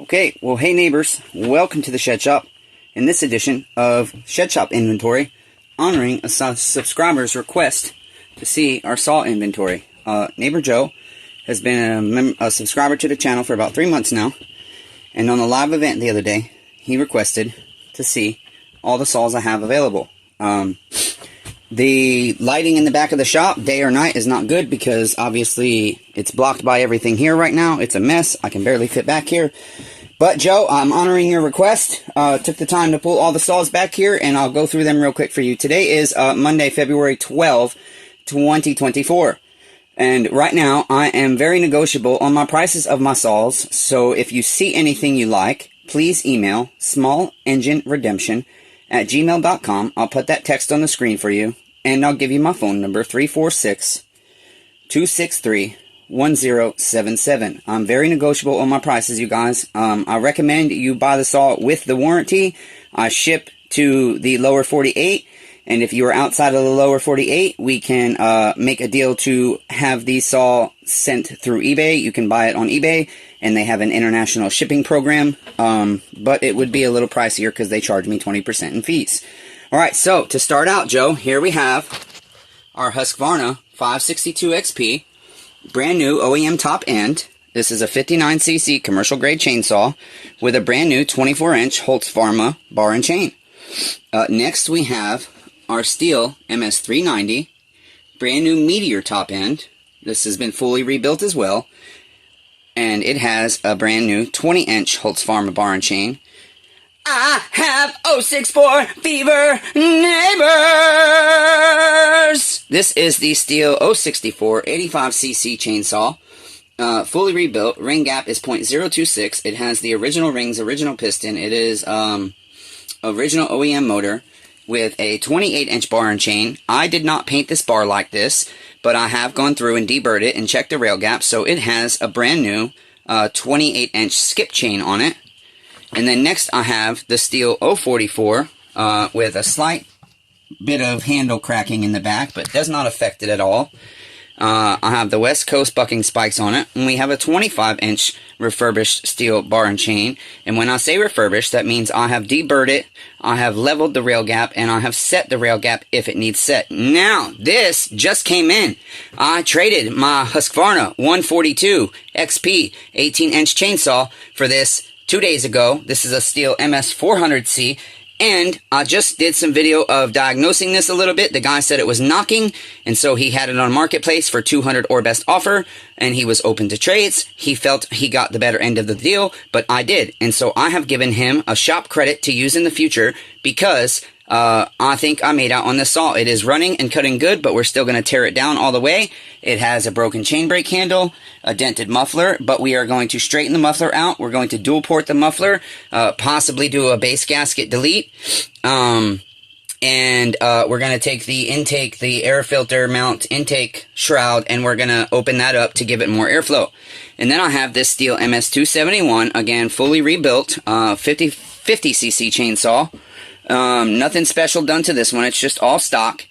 Okay, well, hey neighbors, welcome to the Shed Shop. In this edition of Shed Shop Inventory, honoring a subscriber's request to see our saw inventory. Neighbor Joe has been a subscriber to the channel for about 3 months now, and on a live event the other day, he requested to see all the saws I have available. The lighting in the back of the shop, day or night, is not good because obviously it's blocked by everything here right now. It's a mess. I can barely fit back here. But Joe, I'm honoring your request. Took the time to pull all the saws back here, and I'll go through them real quick for you. Today is Monday, February 12, 2024. And right now, I am very negotiable on my prices of my saws. So if you see anything you like, please email smallengineredemption@gmail.com. I'll put that text on the screen for you, and I'll give you my phone number, 346-263-1077. I'm very negotiable on my prices, you guys. I recommend you buy the saw with the warranty. I ship to the lower 48, and if you are outside of the lower 48, we can make a deal to have the saw sent through eBay. You can buy it on eBay, and they have an international shipping program, but it would be a little pricier because they charge me 20% in fees. Alright, so to start out, Joe, here we have our Husqvarna 562 XP, brand new OEM top end. This is a 59cc commercial grade chainsaw with a brand new 24-inch Holzpharma bar and chain. Next we have our Stihl MS390, brand new Meteor top end. This has been fully rebuilt as well, and it has a brand new 20-inch Holzpharma bar and chain. I have 064 fever neighbors. This is the Stihl 064 85cc chainsaw, fully rebuilt. Ring gap is .026. It has the original rings, original piston. It is original OEM motor with a 28-inch bar and chain. I did not paint this bar like this, but I have gone through and deburred it and checked the rail gap, so it has a brand new 28-inch skip chain on it. And then next I have the Stihl 044 with a slight bit of handle cracking in the back, but does not affect it at all. I have the West Coast bucking spikes on it, and we have a 25-inch refurbished Stihl bar and chain. And when I say refurbished, that means I have deburred it, I have leveled the rail gap, and I have set the rail gap if it needs set. Now, this just came in. I traded my Husqvarna 142 XP 18-inch chainsaw for this 2 days ago. This is a Stihl MS400C. And I just did some video of diagnosing this a little bit. The guy said it was knocking, and so he had it on Marketplace for 200 or best offer, and he was open to trades. He felt he got the better end of the deal, but I did. And so I have given him a shop credit to use in the future because I think I made out on this saw. It is running and cutting good, but we're still going to tear it down all the way. It has a broken chain brake handle, a dented muffler, but we are going to straighten the muffler out. We're going to dual port the muffler, possibly do a base gasket delete, and we're going to take the intake, the air filter mount intake shroud, and we're going to open that up to give it more airflow. And then I have this Stihl MS271, again, fully rebuilt, 50cc chainsaw. Nothing special done to this one. It's just all stock.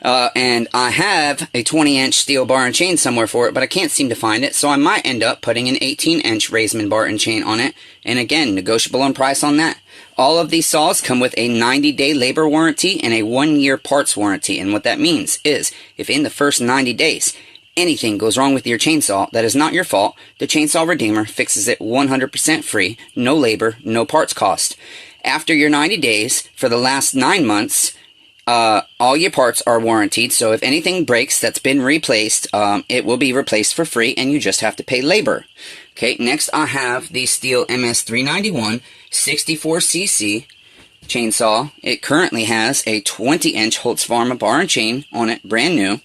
And I have a 20-inch Stihl bar and chain somewhere for it, but I can't seem to find it, so I might end up putting an 18-inch Raisman bar and chain on it. And again, negotiable on price on that. All of these saws come with a 90-day labor warranty and a 1-year parts warranty. And what that means is, if in the first 90 days anything goes wrong with your chainsaw that is not your fault, the Chainsaw Redeemer fixes it 100% free, no labor, no parts cost. After your 90 days, for the last 9 months, all your parts are warranted, so if anything breaks that's been replaced, it will be replaced for free, and you just have to pay labor. Okay, next I have the Stihl MS391 64cc chainsaw. It currently has a 20-inch Holzpharma bar and chain on it, brand new.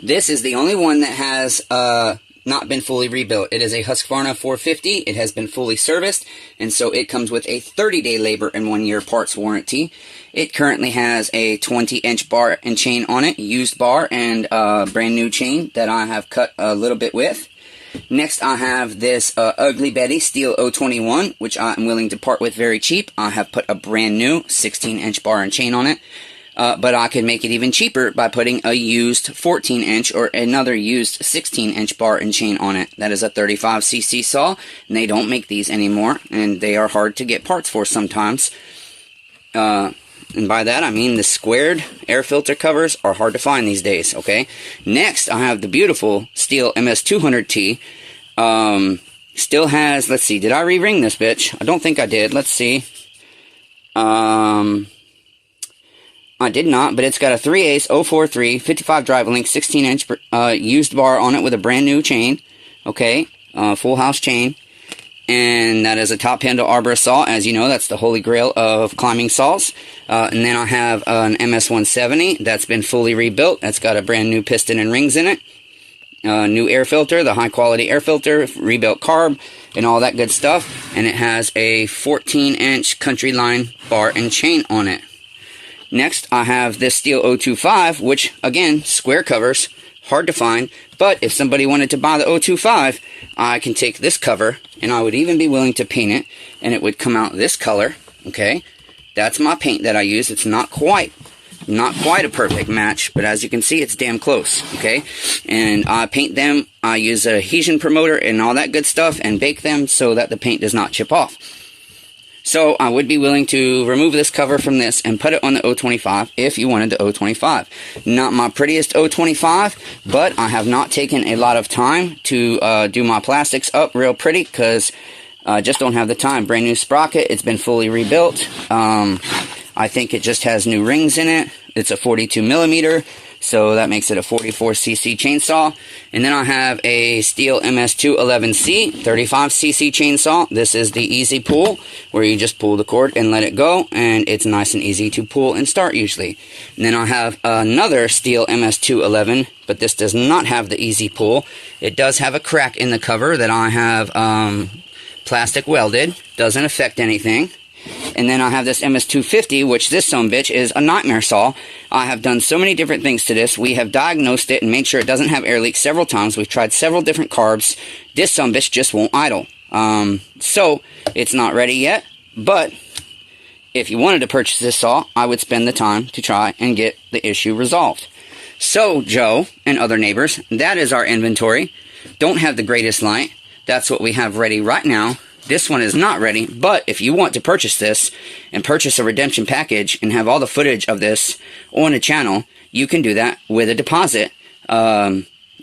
This is the only one that has not been fully rebuilt. It is a Husqvarna 450. It has been fully serviced, and so it comes with a 30-day labor and 1-year parts warranty. It currently has a 20-inch bar and chain on it, used bar and brand new chain that I have cut a little bit with. Next, I have this Ugly Betty Stihl 021, which I am willing to part with very cheap. I have put a brand new 16-inch bar and chain on it. but I can make it even cheaper by putting a used 14-inch or another used 16-inch bar and chain on it. That is a 35cc saw, and they don't make these anymore, and they are hard to get parts for sometimes. And by that I mean the squared air filter covers are hard to find these days, okay? Next, I have the beautiful Stihl MS200T. Still has, let's see, did I re-ring this bitch? I don't think I did. Let's see. I did not, but it's got a 3/8 043 55 drive link 16-inch used bar on it with a brand new chain, okay? Full house chain. And that is a top handle arborist saw. As you know, that's the holy grail of climbing saws. And then I have an MS170 that's been fully rebuilt. That's got a brand new piston and rings in it. New air filter, the high quality air filter, rebuilt carb, and all that good stuff. And it has a 14-inch Country Line bar and chain on it. Next, I have this Stihl 025, which, again, square covers, hard to find. But if somebody wanted to buy the 025, I can take this cover, and I would even be willing to paint it, and it would come out this color, okay? That's my paint that I use. It's not quite a perfect match, but as you can see, it's damn close, okay? And I paint them, I use a adhesion promoter and all that good stuff, and bake them so that the paint does not chip off. So I would be willing to remove this cover from this and put it on the 025 if you wanted the 025. Not my prettiest 025, but I have not taken a lot of time to do my plastics up real pretty because I just don't have the time. Brand new sprocket. It's been fully rebuilt. I think it just has new rings in it. It's a 42 millimeter, so that makes it a 44cc chainsaw. And then I have a Stihl MS211C 35cc chainsaw. This is the easy pull, where you just pull the cord and let it go, and it's nice and easy to pull and start usually. And then I have another Stihl MS211, but this does not have the easy pull. It does have a crack in the cover that I have plastic welded. Doesn't affect anything. And then I have this MS250, which this sumbitch is a nightmare saw. I have done so many different things to this. We have diagnosed it and made sure it doesn't have air leaks several times. We've tried several different carbs. This sumbitch just won't idle. So, it's not ready yet. But, if you wanted to purchase this saw, I would spend the time to try and get the issue resolved. So, Joe and other neighbors, that is our inventory. Don't have the greatest light. That's what we have ready right now. This one is not ready, but if you want to purchase this and purchase a redemption package and have all the footage of this on a channel, you can do that with a deposit.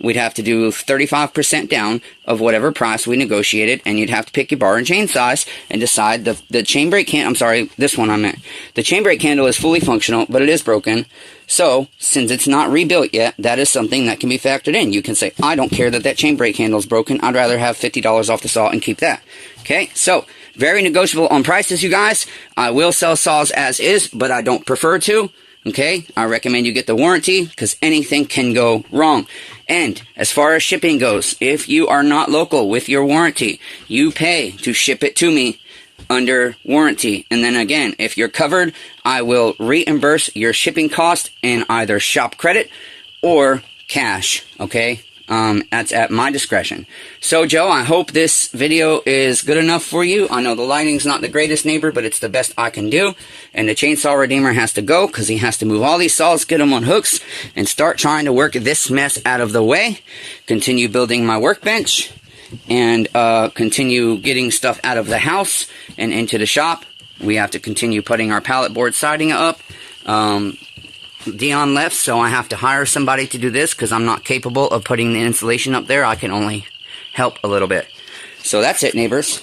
We'd have to do 35% down of whatever price we negotiated, and you'd have to pick your bar and chain size and decide the chain brake candle. I'm sorry, this one I meant. The chain brake candle is fully functional, but it is broken. So, since it's not rebuilt yet, that is something that can be factored in. You can say, I don't care that chain brake handle is broken. I'd rather have $50 off the saw and keep that. Okay, so, very negotiable on prices, you guys. I will sell saws as is, but I don't prefer to. Okay, I recommend you get the warranty because anything can go wrong. And as far as shipping goes, if you are not local with your warranty, you pay to ship it to me under warranty. And then again, if you're covered, I will reimburse your shipping cost in either shop credit or cash. Okay, that's at my discretion. So Joe, I hope this video is good enough for you. I know the lighting's not the greatest, neighbor, but it's the best I can do. And the Chainsaw Redeemer has to go because he has to move all these saws, get them on hooks, and start trying to work this mess out of the way. Continue building my workbench, and continue getting stuff out of the house and into the shop. We have to continue putting our pallet board siding up. Dion left, so I have to hire somebody to do this because I'm not capable of putting the insulation up there. I can only help a little bit. So that's it, neighbors.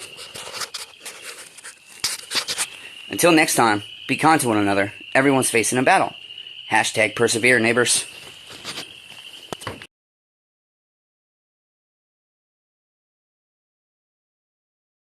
Until next time, be kind to one another. Everyone's facing a battle. #persevere, neighbors.